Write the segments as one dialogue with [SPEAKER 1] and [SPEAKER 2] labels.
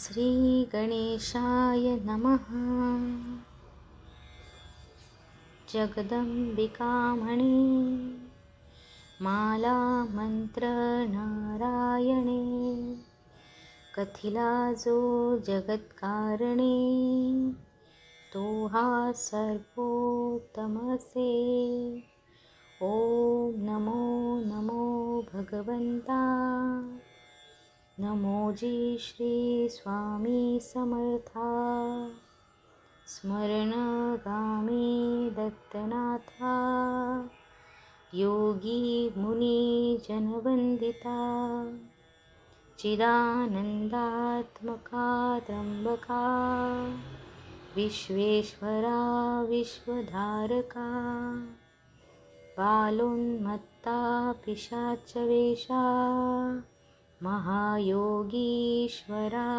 [SPEAKER 1] श्री गणेशाय नमः। जगदंबिकामणि माला मंत्र नारायणे, कथिला जो जगत्कारणे, तो हा सर्वोत्तमसे। ओम नमो नमो भगवंता, नमोजी श्री स्वामी समर्था। स्मरणगामी दत्तनाथा, योगी मुनी जनवंदिता। चिदानंदात्मका त्र्यंबका, विश्वेश्वरा विश्वधारका। बालोन्मत्ता पिशाचवेशा, महायोगीश्वरा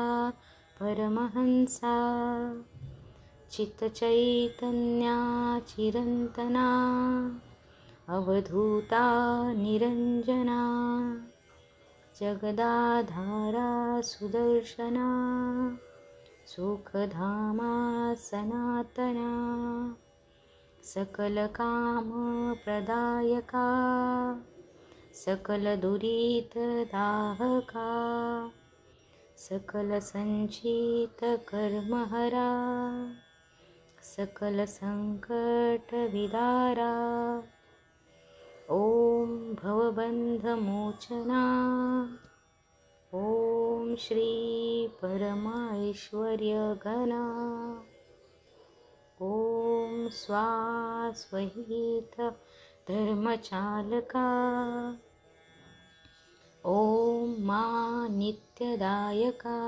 [SPEAKER 1] परमहंसा। चित्तचैतन्या चिरंतना, अवधूता निरंजना। जगदाधारा सुदर्शना, सुखधामा सनातना। सकलकामप्रदायका, सकलदुरितदाहका। सकलसञ्चितकर्महरा, सकलसंकटविदारा। ओम भवबंधमोचना, ओम श्री परमैश्वर्यघना। ओम स्वास्वहित धर्मचालका। ओम मा नित्यदायका।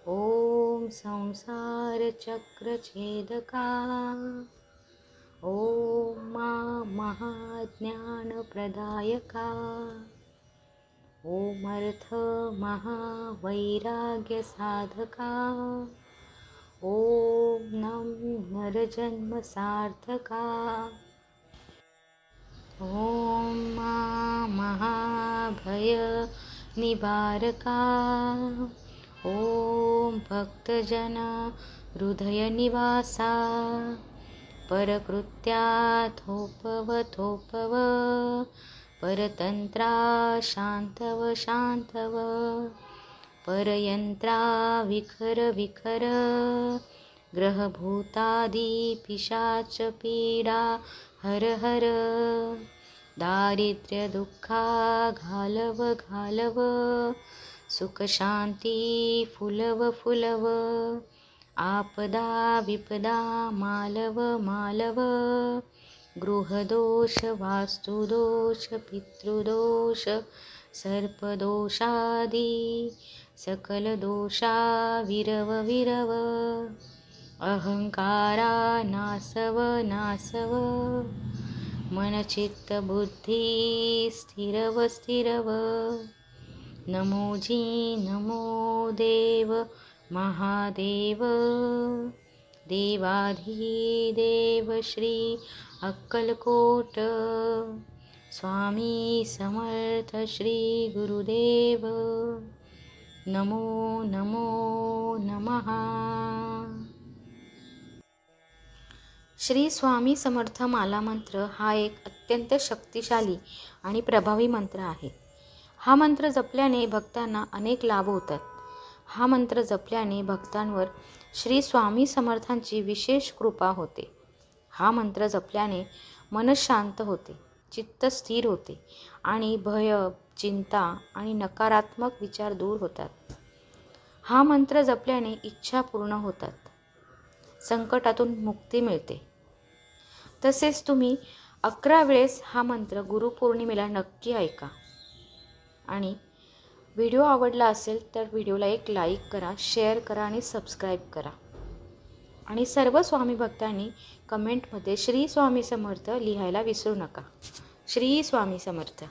[SPEAKER 1] ओम संसारचक्रछेदका। ओम मा महाज्ञानप्रदायका। ओम अर्थ महावैराग्यसाधका। ओम नम नरजन्मसार्थका। ओम मा महाभयनिवारका। ओम भक्तजन हृदयनिवासा। परकृत्या थोपव थोपव, परतंत्रा शांतव शांतव। परयंत्रा विखर विखर, ग्रहभूतादि पिशाच पीडा हर हर। दारिद्र्य दुःखा घालव घालव, सुख शांती फुलव फुलव। आपदा विपदा मालव मालव, गृहदोष वास्तुदोष पितृदोष सर्पदोषादि सकलदोषा विरव विरव। अहंकारा नासव नासव, मनचित्तबुद्धी स्थिरव स्थिरव। नमोजी नमो देव महादेव, देवाधिदेव श्री अक्कलकोट। स्वामी समर्थ श्री गुरुदेव, नमो नमो नमः। श्री स्वामी समर्थ माला मंत्र हा एक अत्यंत शक्तिशाली आणि प्रभावी मंत्र आहे। हा मंत्र जपल्याने भक्तांना अनेक लाभ होतात। हा मंत्र जपल्याने भक्तांवर श्री स्वामी समर्थांची विशेष कृपा होते। हा मंत्र जपल्याने मन शांत होते, चित्त स्थिर होते आणि भय, चिंता आणि नकारात्मक विचार दूर होतात। हा मंत्र जपल्याने इच्छा पूर्ण होतात, संकटातून मुक्ती मिळते। तसेच तुम्ही 11 वेळेस हा मंत्र गुरुपौर्णिमेला नक्की ऐका। आणि व्हिडिओ आवडला असेल तर व्हिडिओला एक लाईक करा, शेअर करा आणि सबस्क्राईब करा। आणि सर्व स्वामी भक्तांनी कमेंटमध्ये श्री स्वामी समर्थ लिहायला विसरू नका। श्री स्वामी समर्थ।